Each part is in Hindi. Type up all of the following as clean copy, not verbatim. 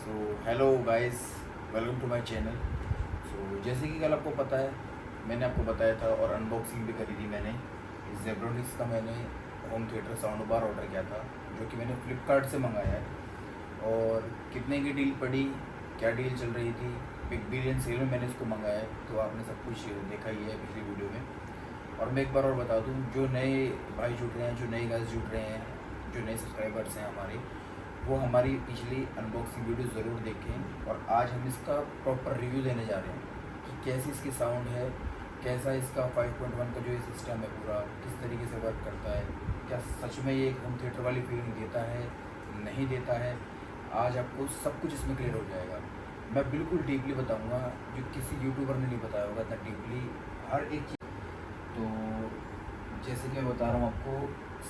So hello guys, welcome to my channel. So जैसे कि कल आपको पता है, मैंने आपको बताया था और अनबॉक्सिंग भी करी थी मैंने। जेब्रोनिक्स का मैंने home theatre sound bar order किया था, जो कि मैंने फ्लिपकार्ट से मंगाया है। और कितने की डील पड़ी, क्या डील चल रही थी, बिग बिलियन सेल में मैंने इसको मंगाया है, तो आपने सब कुछ देखा ही है पिछली वीडियो में। और मैं एक बार और बता दूं, जो नए भाई जुड़ रहे हैं, जो नए गर्ल्स जुड़ रहे हैं, जो नए सब्सक्राइबर्स हैं हमारे, वो हमारी पिछली अनबॉक्सिंग वीडियो ज़रूर देखें। और आज हम इसका प्रॉपर रिव्यू देने जा रहे हैं कि कैसी इसकी साउंड है, कैसा इसका 5.1 का जो ये सिस्टम है पूरा किस तरीके से वर्क करता है, क्या सच में ये एक होम थिएटर वाली फीलिंग देता है, नहीं देता है। आज आपको सब कुछ इसमें क्लियर हो जाएगा। मैं बिल्कुल डीपली बताऊंगा, जो किसी यूट्यूबर ने नहीं बताया होगा इतना डीपली हर एक चीज़। तो जैसे कि मैं बता रहा हूँ आपको,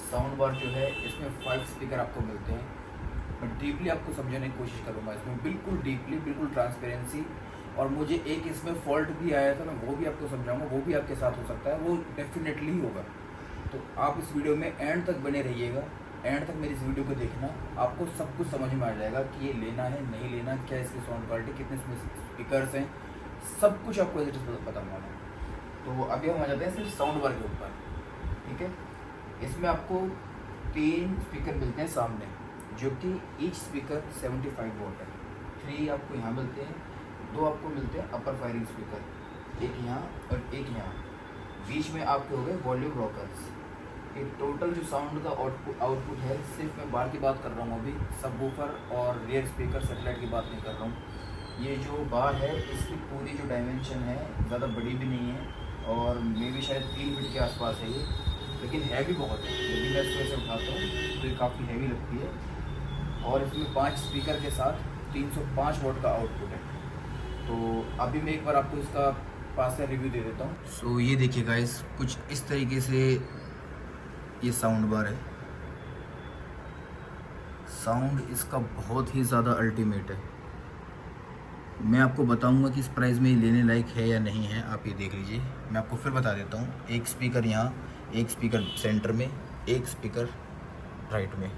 साउंड बार जो है इसमें 5 स्पीकर आपको मिलते हैं। मैं डीपली आपको समझाने की कोशिश करूँगा इसमें, बिल्कुल डीपली, बिल्कुल ट्रांसपेरेंसी। और मुझे एक इसमें फॉल्ट भी आया था, मैं वो भी आपको समझाऊंगा, वो भी आपके साथ हो सकता है, वो डेफिनेटली होगा। तो आप इस वीडियो में एंड तक बने रहिएगा। एंड तक मेरी इस वीडियो को देखना, आपको सब कुछ समझ में आ जाएगा कि ये लेना है नहीं लेना, क्या इसकी साउंड क्वालिटी, कितने इसमें स्पीकर्स हैं, सब कुछ आपको बताऊँगा मैं। तो अभी हम आ जाते हैं सिर्फ साउंड बार के ऊपर, ठीक है। इसमें आपको 3 स्पीकर मिलते हैं सामने, जो कि ईच स्पीकर 75 वोट है। 3 आपको यहाँ मिलते हैं, 2 आपको मिलते हैं अपर फायरिंग स्पीकर, एक यहाँ और एक यहाँ। बीच में आपके हो गए वॉल्यूम रॉकर्स। ये टोटल जो साउंड का आउटपुट है, सिर्फ मैं बाहर की बात कर रहा हूँ अभी, सबवूफर और रियर स्पीकर सेटेलाइट की बात नहीं कर रहा हूँ। ये जो बार है, इसकी पूरी जो डायमेंशन है ज़्यादा बड़ी भी नहीं है, और मे भी शायद 3 फीट के आसपास है ये, लेकिन हैवी बहुत है। यदि मैं इसको ऐसे उठाता हूँ तो ये काफ़ी हैवी लगती है। और इसमें 5 स्पीकर के साथ 305 वोट का आउटपुट है। तो अभी मैं एक बार आपको इसका पास से रिव्यू दे देता हूँ। सो ये देखिए गाइस, कुछ इस तरीके से ये साउंड बार है। साउंड इसका बहुत ही ज़्यादा अल्टीमेट है। मैं आपको बताऊंगा कि इस प्राइस में ये लेने लायक है या नहीं है, आप ये देख लीजिए। मैं आपको फिर बता देता हूँ, एक स्पीकर यहाँ, एक स्पीकर सेंटर में, एक स्पीकर राइट में,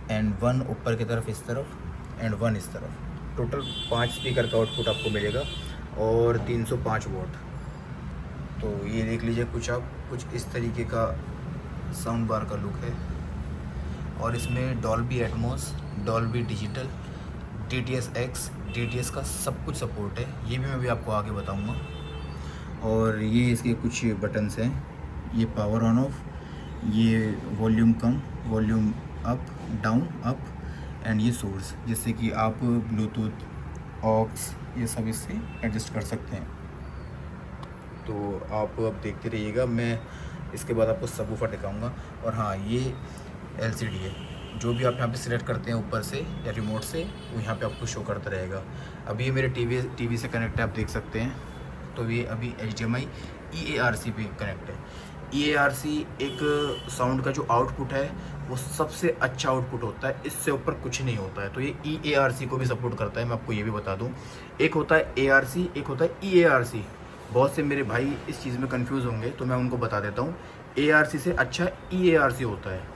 एंड 1 ऊपर की तरफ इस तरफ, एंड 1 इस तरफ। टोटल 5 स्पीकर का आउटपुट आपको मिलेगा और 305 वोट। तो ये देख लीजिए कुछ इस तरीके का साउंड बार का लुक है। और इसमें Dolby Atmos, Dolby digital, DTS-X, DTS का सब कुछ सपोर्ट है। ये भी मैं भी आपको आगे बताऊंगा। और ये इसके कुछ बटन्स हैं, ये पावर ऑन ऑफ, ये volume come, volume up, down, up, and ये सोर्स, जिससे कि आप ब्लूटूथ, ऑक्स, ये सब इससे एडजस्ट कर सकते हैं। तो आप अब देखते रहिएगा, मैं इसके बाद आपको सबवूफर दिखाऊंगा। और हाँ, ये LCD है, जो भी आप यहाँ पे सिलेक्ट करते हैं ऊपर से या रिमोट से, वो यहाँ पे आपको शो करता रहेगा। अभी ये मेरे टीवी से कनेक्ट है, आप देख सकते हैं। तो ये अभी HDMI EARC पे कनेक्ट है। EARC एक साउंड का जो आउटपुट है, वो सबसे अच्छा आउटपुट होता है, इससे ऊपर कुछ नहीं होता है। तो ये EARC को भी सपोर्ट करता है, मैं आपको ये भी बता दूँ। एक होता है ARC, एक होता है EARC। बहुत से मेरे भाई इस चीज़ में कंफ्यूज होंगे, तो मैं उनको बता देता हूँ। ARC से अच्छा EARC होता है।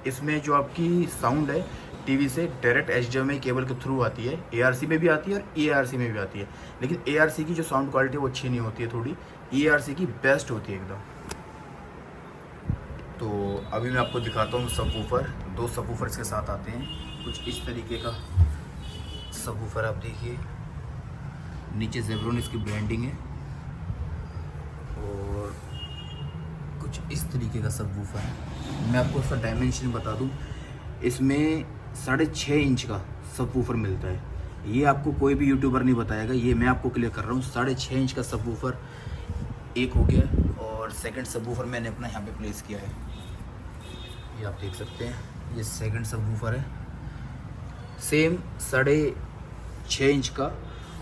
इसमें जो आपकी साउंड है, टीवी से डायरेक्ट HDMI केबल के थ्रू आती है, ARC में भी आती है और EARC में भी आती है। लेकिन ARC की जो साउंड क्वालिटी वो अच्छी नहीं होती है, थोड़ी EARC की बेस्ट होती है एकदम। तो अभी मैं आपको दिखाता हूँ सबवूफर। 2 सबवूफर इसके साथ आते हैं, कुछ इस तरीके का सबवूफर आप देखिए। नीचे जेब्रोनिक्स की ब्रांडिंग है, और कुछ इस तरीके का सबवूफर है। मैं आपको उसका डायमेंशन बता दूं, इसमें 6.5 इंच का सबवूफर मिलता है। ये आपको कोई भी यूट्यूबर नहीं बताएगा, ये मैं आपको क्लियर कर रहा हूँ। 6.5 इंच का सबवूफर एक हो गया, और सेकंड सबवूफर मैंने अपना यहाँ पे प्लेस किया है। ये आप देख सकते हैं, ये सेकंड सबवूफर है, सेम 6.5 इंच का,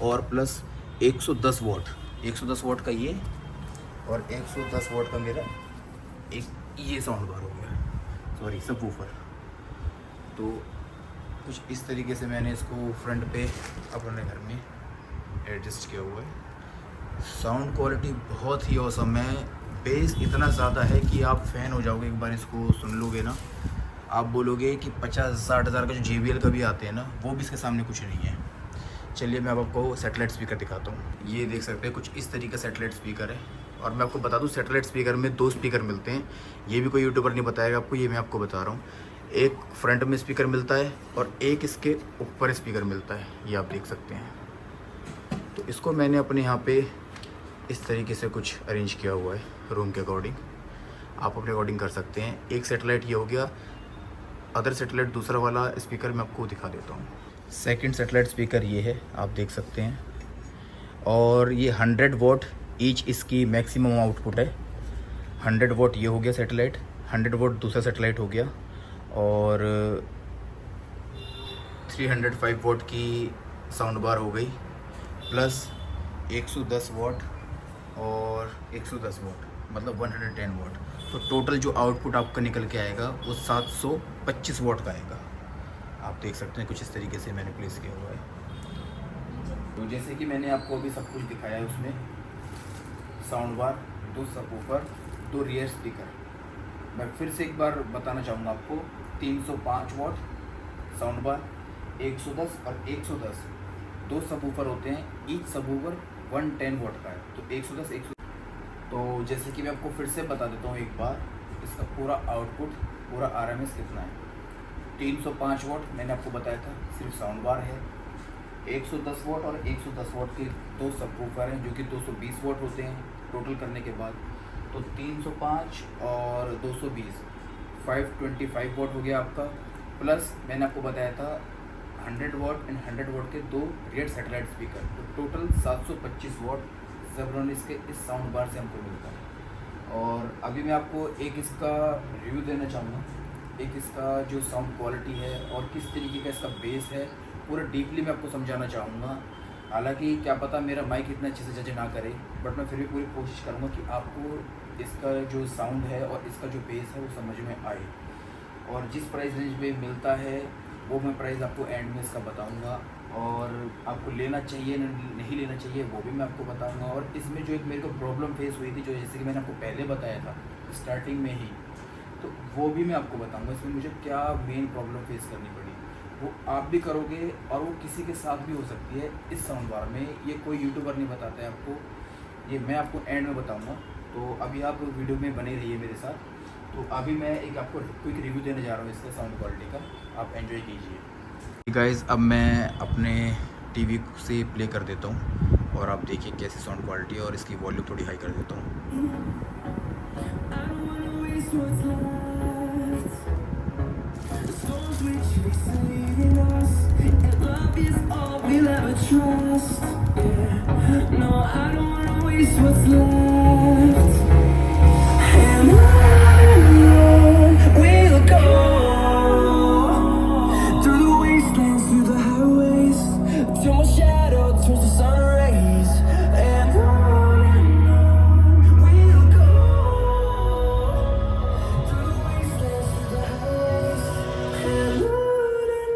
और प्लस 110 वोट, 110 वोट का ये, और 110 वोट का मेरा एक ये साउंड बार हो गया, सॉरी सबवूफर। तो कुछ इस तरीके से मैंने इसको फ्रंट पे अपने घर में एडजस्ट किया हुआ है। साउंड क्वालिटी बहुत ही औसम है, बेस इतना ज़्यादा है कि आप फ़ैन हो जाओगे। एक बार इसको सुन लोगे ना, आप बोलोगे कि 50-60 हज़ार का जो JBL का भी आते हैं ना, वो भी इसके सामने कुछ नहीं है। चलिए मैं अब आपको सेटेलाइट स्पीकर दिखाता हूँ। ये देख सकते हैं कुछ इस तरीके का सेटेलाइट स्पीकर है। और मैं आपको बता दूँ, सेटेलाइट स्पीकर में 2 स्पीकर मिलते हैं। ये भी कोई यूट्यूबर नहीं बताएगा आपको, ये मैं आपको बता रहा हूँ। एक फ्रंट में स्पीकर मिलता है और एक इसके ऊपर स्पीकर मिलता है, ये आप देख सकते हैं। तो इसको मैंने अपने यहाँ पे इस तरीके से कुछ अरेंज किया हुआ है रूम के अकॉर्डिंग। आप अपने अकॉर्डिंग कर सकते हैं। एक सेटेलाइट ये हो गया, अदर सेटेलाइट दूसरा वाला स्पीकर मैं आपको दिखा देता हूँ। सेकंड सेटेलाइट स्पीकर ये है, आप देख सकते हैं। और ये 100 वॉट ईच इसकी मैक्सिमम आउटपुट है। 100 वॉट ये हो गया सेटेलाइट, 100 वॉट दूसरा सेटेलाइट हो गया। और 305 वॉट की साउंड बार हो गई, प्लस 110 वॉट और 110 वॉट, मतलब 110 वॉट। तो टोटल जो आउटपुट आपका निकल के आएगा वो 725 वॉट का आएगा। आप देख सकते हैं कुछ इस तरीके से मैंने प्लेस किया हुआ है। तो जैसे कि मैंने आपको अभी सब कुछ दिखाया है, उसमें sound bar, 2 subwoofer, 2 rear speaker. मैं फिर से एक बार बताना चाहूँगा आपको, 305 वॉट साउंड बार, 110 और 110, 2 सबवूफर होते हैं। ईच सबवूफर 110 वॉट का है, तो 110। तो जैसे कि मैं आपको फिर से बता देता हूँ एक बार, इसका पूरा आउटपुट, पूरा RMS कितना है। 305 वॉट मैंने आपको बताया था, सिर्फ साउंड बार है। 110 वॉट और 110 वॉट के 2 सबवूफर हैं, जो कि 220 वॉट होते हैं टोटल करने के बाद। तो 305 और 220, 525 वॉट हो गया आपका। प्लस मैंने आपको बताया था 100 वॉट एंड 100 वॉट के 2 रियर सेटेलाइट स्पीकर, तो टोटल 725 वॉट ज़ेब्रोनिक्स के इस साउंड बार से हमको मिलता है। और अभी मैं आपको एक इसका रिव्यू देना चाहूँगा, एक इसका जो साउंड क्वालिटी है और किस तरीके का इसका बेस है, पूरा डीपली मैं आपको समझाना चाहूँगा। हालांकि क्या पता मेरा माइक इतना अच्छे से जज ना करे, बट मैं फिर भी पूरी कोशिश करूँगा कि आपको इसका जो साउंड है और इसका जो बेस है वो समझ में आए। और जिस प्राइस रेंज में मिलता है वो मैं प्राइस आपको एंड में इसका बताऊँगा, और आपको लेना चाहिए नहीं लेना चाहिए वो भी मैं आपको बताऊँगा। और इसमें जो एक मेरे को प्रॉब्लम फेस हुई थी, जो जैसे कि मैंने आपको पहले बताया था स्टार्टिंग में ही, तो वो भी मैं आपको बताऊँगा इसमें मुझे क्या मेन प्रॉब्लम फेस करनी पड़ी। वो आप भी करोगे और वो किसी के साथ भी हो सकती है इस साउंड बार में। ये कोई यूट्यूबर नहीं बताता है आपको, ये मैं आपको एंड में बताऊंगा। तो अभी आप वीडियो में बने रहिए मेरे साथ। तो अभी मैं एक आपको क्विक रिव्यू देने जा रहा हूँ इसके साउंड क्वालिटी का, आप एंजॉय कीजिए। गाइस अब मैं अपने टीवी से प्ले कर देता हूँ और आप देखिए कैसी साउंड क्वालिटी है, और इसकी वॉल्यूम थोड़ी हाई कर देता हूँ। We'll ever trust, yeah. No, I don't wanna waste what's left. And on we'll go, through the wastelands, through the highways, till my shadow turns to sun rays. And on we'll go, through the wastelands, through the highways, and on we'll go.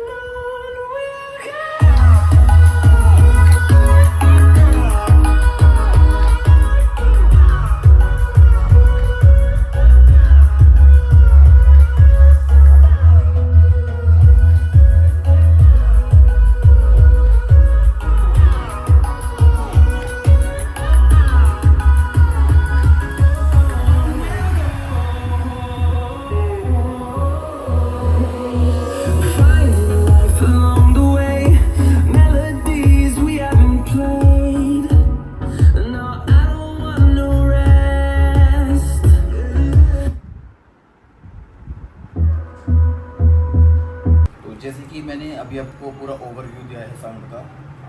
जैसे कि मैंने अभी आपको पूरा ओवरव्यू दिया है साउंड का,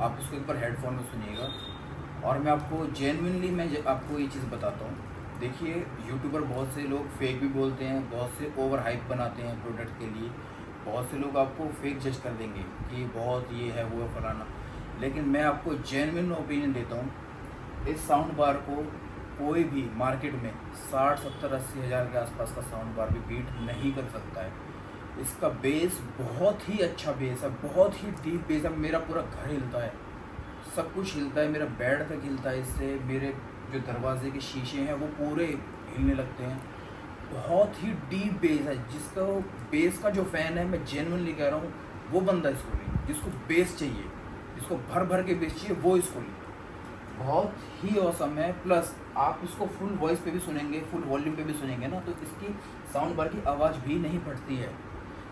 आप उसको एक बार हेडफोन में सुनिएगा। और मैं आपको जेन्युइनली आपको ये चीज़ बताता हूँ। देखिए यूट्यूबर बहुत से लोग फेक भी बोलते हैं, बहुत से ओवर हाइप बनाते हैं प्रोडक्ट के लिए, बहुत से लोग आपको फेक जज कर देंगे कि बहुत ये है वो है फलाना। लेकिन मैं आपको जेन्युइन ओपिनियन देता हूँ, इस साउंड बार को कोई भी मार्केट में 60, 70, 80 हज़ार के आसपास का साउंड बार भी बीट नहीं कर सकता है। इसका बेस बहुत ही अच्छा बेस है, बहुत ही डीप बेस है। मेरा पूरा घर हिलता है, सब कुछ हिलता है, मेरा बेड तक हिलता है इससे। मेरे जो दरवाजे के शीशे हैं वो पूरे हिलने लगते हैं। बहुत ही डीप बेस है। जिसका बेस का जो फ़ैन है, मैं जेन्युइनली कह रहा हूँ, वो बंदा इसको ले। जिसको बेस चाहिए, जिसको भर भर के बेस चाहिए, वो इसको ले। बहुत ही औसम है। प्लस आप इसको फुल वॉइस पे भी सुनेंगे, फुल वॉल्यूम पे भी सुनेंगे ना, तो इसकी साउंड बार की आवाज़ भी नहीं फटती है।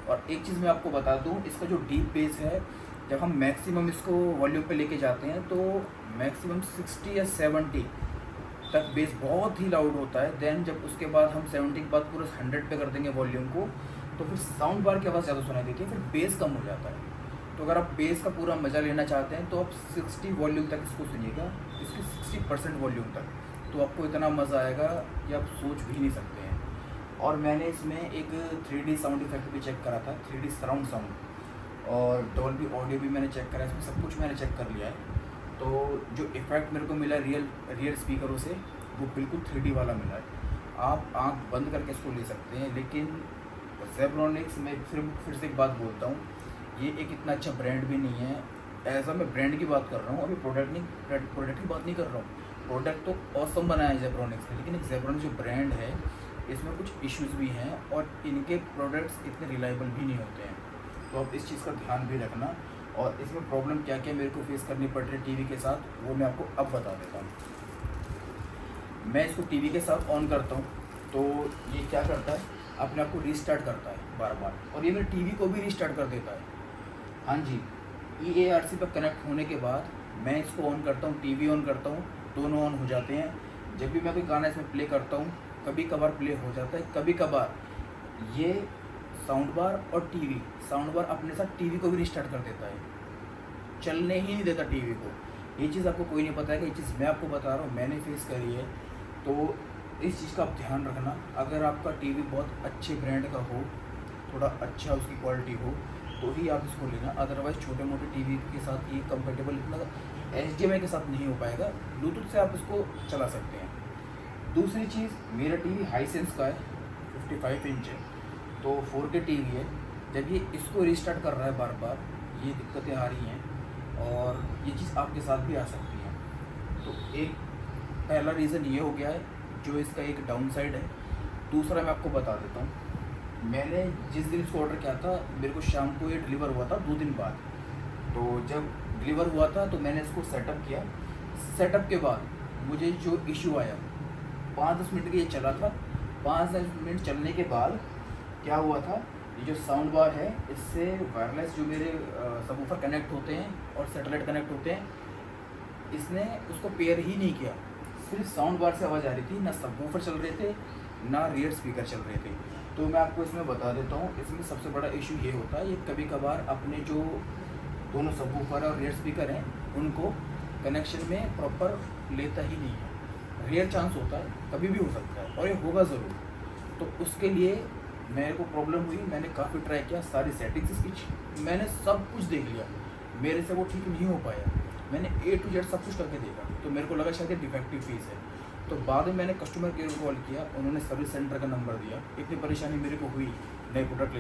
और एक चीज़ मैं आपको बता दूं, इसका जो डीप बेस है, जब हम मैक्सिमम इसको वॉल्यूम पे लेके जाते हैं तो मैक्सिमम 60 या 70 तक बेस बहुत ही लाउड होता है। देन जब उसके बाद हम 70 के बाद पूरा 100 पे कर देंगे वॉल्यूम को, तो फिर साउंड बार की आवाज़ ज़्यादा सुनाई देती है, फिर बेस कम हो जाता है। तो अगर आप बेस का पूरा मज़ा लेना चाहते हैं तो आप 60 वॉल्यूम तक इसको सुनिएगा, इसकी 60% वॉल्यूम तक, तो आपको इतना मज़ा आएगा कि आप सोच भी नहीं सकते हैं। और मैंने इसमें एक 3D साउंड इफेक्ट भी चेक करा था, 3D सराउंड साउंड, और डॉल्बी ऑडियो भी मैंने चेक करा, इसमें सब कुछ मैंने चेक कर लिया है। तो जो इफ़ेक्ट मेरे को मिला रियल स्पीकरों से, वो बिल्कुल 3D वाला मिला है। आप आंख बंद करके इसको ले सकते हैं। लेकिन ज़ेब्रोनिक्स में फिर से एक बात बोलता हूँ, ये एक इतना अच्छा ब्रांड भी नहीं है। ऐसा मैं ब्रांड की बात कर रहा हूँ, अभी प्रोडक्ट की बात नहीं कर रहा हूँ। प्रोडक्ट तो ऑसम बनाया है ज़ेब्रोनिक्स ने, लेकिन एक ज़ेब्रोनिक्स जो ब्रांड है, इसमें कुछ इश्यूज़ भी हैं और इनके प्रोडक्ट्स इतने रिलायबल भी नहीं होते हैं। तो आप इस चीज़ का ध्यान भी रखना। और इसमें प्रॉब्लम क्या क्या मेरे को फेस करनी पड़ रही है टीवी के साथ, वो मैं आपको अब बता देता हूँ। मैं इसको टीवी के साथ ऑन करता हूँ तो ये क्या करता है, अपने आप को रीस्टार्ट करता है बार बार, और ये मेरे टीवी को भी रीस्टार्ट कर देता है। हाँ जी, EARC पर कनेक्ट होने के बाद मैं इसको ऑन करता हूँ, टीवी ऑन करता हूँ, दोनों ऑन हो जाते हैं। जब भी मैं कोई गाना इसमें प्ले करता हूँ, कभी कभार प्ले हो जाता है, कभी कभार ये साउंड बार और टीवी, साउंड बार अपने साथ टीवी को भी रिस्टार्ट कर देता है, चलने ही नहीं देता टीवी को। ये चीज़ आपको कोई नहीं पता है कि ये चीज़ मैं आपको बता रहा हूँ, मैंने फेस करी है। तो इस चीज़ का आप ध्यान रखना। अगर आपका टीवी बहुत अच्छे ब्रांड का हो, थोड़ा अच्छा उसकी क्वालिटी हो, तो ही आप इसको लेना। अदरवाइज़ छोटे मोटे टीवी के साथ ये कंपेटेबल इतना HDMI के साथ नहीं हो पाएगा। ब्लूटूथ से आप इसको चला सकते हैं। दूसरी चीज़, मेरा टीवी हाईसेंस का है, 55 इंच है, तो 4K टीवी है। जब ये इसको रिस्टार्ट कर रहा है बार बार, ये दिक्कतें आ रही हैं, और ये चीज़ आपके साथ भी आ सकती है। तो एक पहला रीज़न ये हो गया है जो इसका एक डाउन साइड है। दूसरा मैं आपको बता देता हूँ, मैंने जिस दिन इसको ऑर्डर किया था, मेरे को शाम को ये डिलीवर हुआ था 2 दिन बाद। तो जब डिलीवर हुआ था तो मैंने इसको सेटअप किया। सेटअप के बाद मुझे जो इशू आया, 5-10 मिनट के ये चला था। 5-10 मिनट चलने के बाद क्या हुआ था, ये जो साउंड बार है, इससे वायरलेस जो मेरे सबवूफर कनेक्ट होते हैं और सैटेलाइट कनेक्ट होते हैं, इसने उसको पेयर ही नहीं किया। सिर्फ साउंड बार से आवाज़ आ रही थी, ना सबवूफर चल रहे थे, ना रियर स्पीकर चल रहे थे। तो मैं आपको इसमें बता देता हूँ, इसमें सबसे बड़ा इशू ये होता है, ये कभी कभार अपने जो दोनों सबवूफर और रियर स्पीकर हैं, उनको कनेक्शन में प्रॉपर लेता ही नहीं है। रेयर चांस होता है, कभी भी हो सकता है, और ये होगा ज़रूर। तो उसके लिए मेरे को प्रॉब्लम हुई, मैंने काफ़ी ट्राई किया, सारी सेटिंग्स इसकी मैंने सब कुछ देख लिया, मेरे से वो ठीक नहीं हो पाया। मैंने A to Z सब कुछ करके देखा, तो मेरे को लगा शायद ये डिफेक्टिव पीस है। तो बाद में मैंने कस्टमर केयर को कॉल किया, उन्होंने सर्विस सेंटर का नंबर दिया। इतनी परेशानी मेरे को हुई नए प्रोडक्ट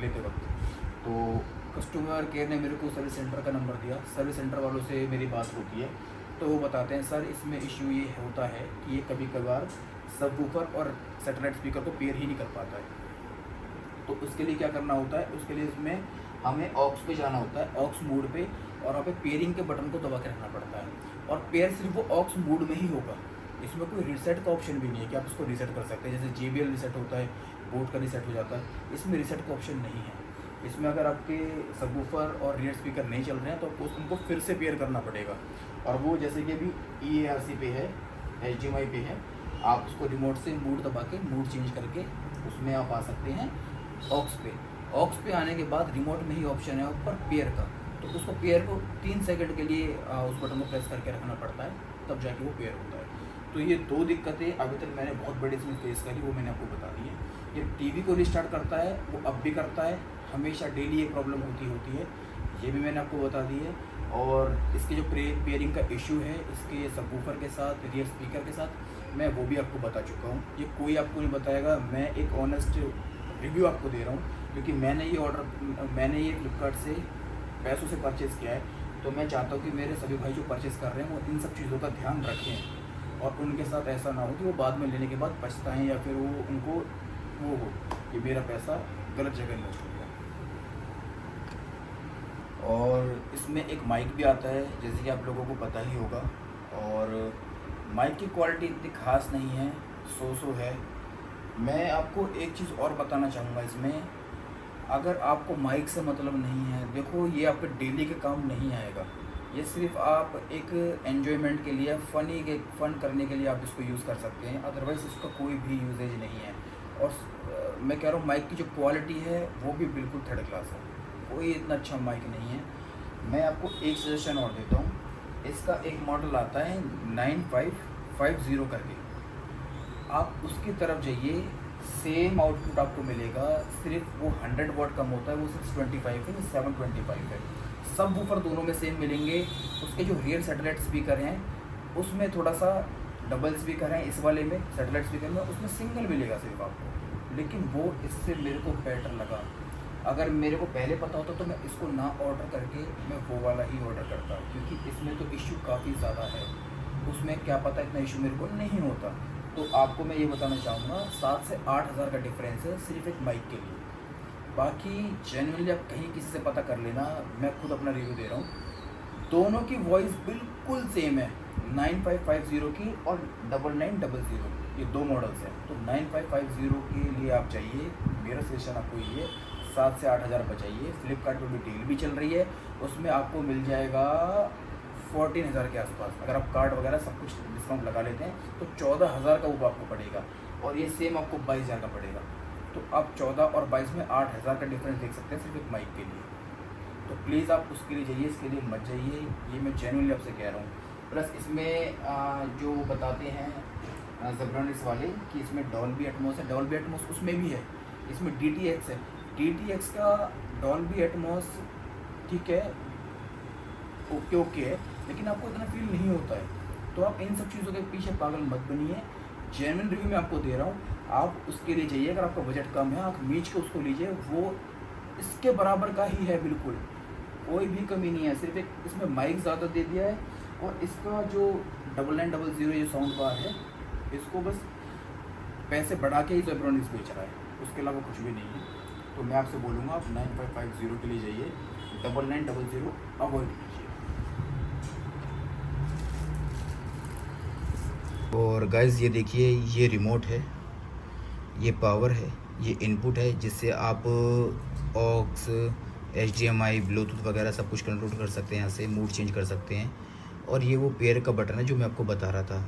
लेते वक्त, तो कस्टमर केयर ने मेरे को सर्विस सेंटर का नंबर दिया। सर्विस सेंटर वालों से मेरी बात होती है, तो वो बताते हैं, सर इसमें इश्यू ये होता है कि ये कभी कभार सबवूफर और सैटेलाइट स्पीकर को पेयर ही नहीं कर पाता है। तो उसके लिए क्या करना होता है, उसके लिए इसमें हमें ऑक्स पे जाना होता है, ऑक्स मोड पे, और वहाँ पे पेयरिंग के बटन को दबा के रखना पड़ता है। और पेयर सिर्फ वो ऑक्स मोड में ही होगा, इसमें कोई रीसेट का ऑप्शन भी नहीं है कि आप इसको रीसेट कर सकते हैं। जैसे JBL रीसेट होता है, बोट का रीसेट हो जाता है, इसमें रीसेट का ऑप्शन नहीं है। इसमें अगर आपके सबवूफर और रियर स्पीकर नहीं चल रहे हैं तो आपको उनको फिर से पेयर करना पड़ेगा। और वो जैसे कि अभी EARC पे है, HDMI पे है, आप उसको रिमोट से मूड दबा के मूड चेंज करके उसमें आप आ सकते हैं ऑक्स पे। ऑक्स पे आने के बाद रिमोट में ही ऑप्शन है ऊपर पेयर का, तो उसको पेयर को 3 सेकंड के लिए उस बटन को प्रेस करके रखना पड़ता है, तब जाके वो पेयर होता है। तो ये 2 दिक्कतें अभी तक मैंने बहुत बड़ी इसमें फेस करी, वो मैंने आपको बता दी है। ये टीवी को रिस्टार्ट करता है, वो अब भी करता है, हमेशा डेली ये प्रॉब्लम होती है, ये भी मैंने आपको बता दी है। और इसके जो पेयरिंग का इशू है इसके सबवूफर के साथ, रियर स्पीकर के साथ, मैं वो भी आपको बता चुका हूँ। ये कोई आपको नहीं बताएगा, मैं एक ऑनेस्ट रिव्यू आपको दे रहा हूँ, क्योंकि मैंने ये फ्लिपकार्ट से पैसों से परचेज़ किया है। तो मैं चाहता हूँ कि मेरे सभी भाई जो परचेज़ कर रहे हैं वो इन सब चीज़ों का ध्यान रखें, और उनके साथ ऐसा ना हो कि वो बाद में लेने के बाद पछताएं, या फिर वो उनको वो हो कि मेरा पैसा गलत जगह इन्वेस्ट हो गया। और इसमें एक माइक भी आता है, जैसे कि आप लोगों को पता ही होगा। और माइक की क्वालिटी इतनी खास नहीं है, सो है। मैं आपको एक चीज़ और बताना चाहूँगा इसमें, अगर आपको माइक से मतलब नहीं है, देखो ये आपके डेली के काम नहीं आएगा, ये सिर्फ आप एक एन्जॉयमेंट के लिए, फ़न करने के लिए आप इसको यूज़ कर सकते हैं, अदरवाइज़ इसका कोई भी यूजेज नहीं है। और मैं कह रहा हूँ माइक की जो क्वालिटी है वो भी बिल्कुल थर्ड क्लास है, कोई इतना अच्छा माइक नहीं है। मैं आपको एक सजेशन और देता हूँ, इसका एक मॉडल आता है 9550 करके, आप उसकी तरफ जाइए, सेम आउटपुट आपको मिलेगा, सिर्फ वो 100 वाट कम होता है, वो 625 है, 725 है। सब वूफर दोनों में सेम मिलेंगे। उसके जो रियर सैटेलाइट स्पीकर हैं उसमें थोड़ा सा डबल स्पीकर हैं, इस वाले में सैटेलाइट स्पीकर में उसमें सिंगल मिलेगा सिर्फ आपको, लेकिन वो इससे मेरे को बेटर लगा। अगर मेरे को पहले पता होता तो मैं इसको ना ऑर्डर करके मैं वो वाला ही ऑर्डर करता, क्योंकि इसमें तो इश्यू काफ़ी ज़्यादा है, उसमें क्या पता इतना इशू मेरे को नहीं होता। तो आपको मैं ये बताना चाहूँगा 7 से 8 हज़ार का डिफरेंस है सिर्फ एक माइक के लिए। बाकी जेन्युइनली आप कहीं किसी से पता कर लेना, मैं खुद अपना रिव्यू दे रहा हूँ, दोनों की वॉइस बिल्कुल सेम है, 9550 की और 9900, ये दो मॉडल्स हैं। तो 9550 के लिए आप चाहिए, मेरा सजेशन आपको ये 7 से 8 हज़ार बचाइए। फ्लिपकार्ट पर भी डील भी चल रही है, उसमें आपको मिल जाएगा 14,000 के आसपास। अगर आप कार्ड वगैरह सब कुछ डिस्काउंट लगा लेते हैं तो 14,000 का वो आपको पड़ेगा, और ये सेम आपको 22,000 का पड़ेगा। तो आप 14 और 22 में 8,000 का डिफरेंस देख सकते हैं सिर्फ एक माइक के लिए। तो प्लीज़ आप उसके लिए जाइए, इसके लिए मत जाइए, ये मैं जेन्युइनली आपसे कह रहा हूँ। प्लस इसमें जो बताते हैं ज़ेब्रोनिक्स वाले कि इसमें डॉल्बी एटमॉस है, डॉल्बी एटमॉस उसमें भी है, इसमें DTX है। DTX का डॉल्बी एटमॉस ठीक है, ओके है, लेकिन आपको इतना फील नहीं होता है। तो आप इन सब चीज़ों के पीछे पागल मत बनिए, जेन्युइन रिव्यू मैं आपको दे रहा हूँ, आप उसके लिए जाइए। अगर आपका बजट कम है, आप मीच के उसको लीजिए, वो इसके बराबर का ही है, बिल्कुल कोई भी कमी नहीं है। सिर्फ एक इसमें माइक ज़्यादा दे दिया है, और इसका जो 9900 ये साउंड बार है, इसको बस पैसे बढ़ा के ही ज़ेब्रोनिक्स बेच रहा है, उसके अलावा कुछ भी नहीं है। तो मैं आपसे बोलूँगा आप 9550 के लिए जाइए, 9900 अवॉइड कीजिए। और गाइस ये देखिए, ये रिमोट है, ये पावर है, ये इनपुट है, जिससे आप ऑक्स, HDMI, ब्लूटूथ वगैरह सब कुछ कंट्रोल कर सकते हैं, यहाँ से मूड चेंज कर सकते हैं। और ये वो पेयर का बटन है जो मैं आपको बता रहा था,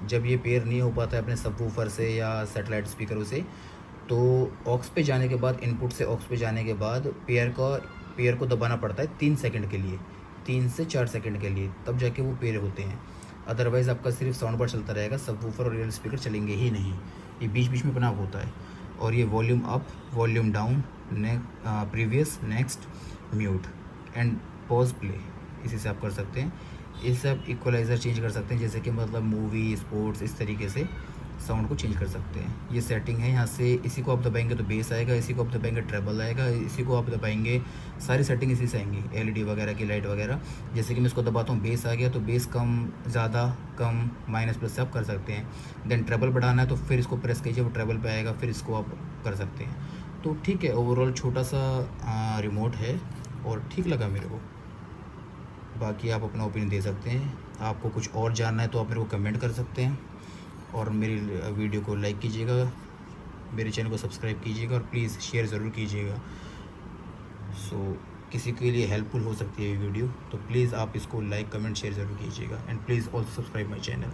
जब ये पेयर नहीं हो पाता है अपने सबवूफर से या सैटेलाइट स्पीकरों से, तो ऑक्स पे जाने के बाद, इनपुट से ऑक्स पे जाने के बाद पेयर को दबाना पड़ता है 3 सेकंड के लिए, 3 से 4 सेकंड के लिए, तब जाके वो पेयर होते हैं। अदरवाइज़ आपका सिर्फ साउंड बार चलता रहेगा, सबवूफर और रियल स्पीकर चलेंगे ही नहीं, ये बीच बीच में अपना होता है। और ये volume up, volume down, previous, next, mute and pause play, इसी से आप कर सकते हैं। इससे आप इक्वलाइज़र चेंज कर सकते हैं, जैसे कि मतलब मूवी, स्पोर्ट्स, इस तरीके से साउंड को चेंज कर सकते हैं। ये सेटिंग है, यहाँ से इसी को आप दबाएंगे तो बेस आएगा, इसी को आप दबाएंगे ट्रेबल आएगा, इसी को आप दबाएंगे, सारी सेटिंग इसी से आएंगी, LED वगैरह की लाइट वगैरह। जैसे कि मैं इसको दबाता हूँ, बेस आ गया, तो बेस कम, ज़्यादा, कम, माइनस, प्लस से आप कर सकते हैं। देन ट्रेबल बढ़ाना है तो फिर इसको प्रेस कीजिए, वो ट्रेबल पे आएगा, फिर इसको आप कर सकते हैं। तो ठीक है, ओवरऑल छोटा सा रिमोट है और ठीक लगा मेरे को। बाकी आप अपना ओपिनियन दे सकते हैं, आपको कुछ और जानना है तो आप मेरे को कमेंट कर सकते हैं, और मेरी वीडियो को लाइक कीजिएगा, मेरे चैनल को सब्सक्राइब कीजिएगा, और प्लीज़ शेयर ज़रूर कीजिएगा। सो किसी के लिए हेल्पफुल हो सकती है ये वीडियो, तो प्लीज़ आप इसको लाइक, कमेंट, शेयर ज़रूर कीजिएगा, and please also subscribe my channel.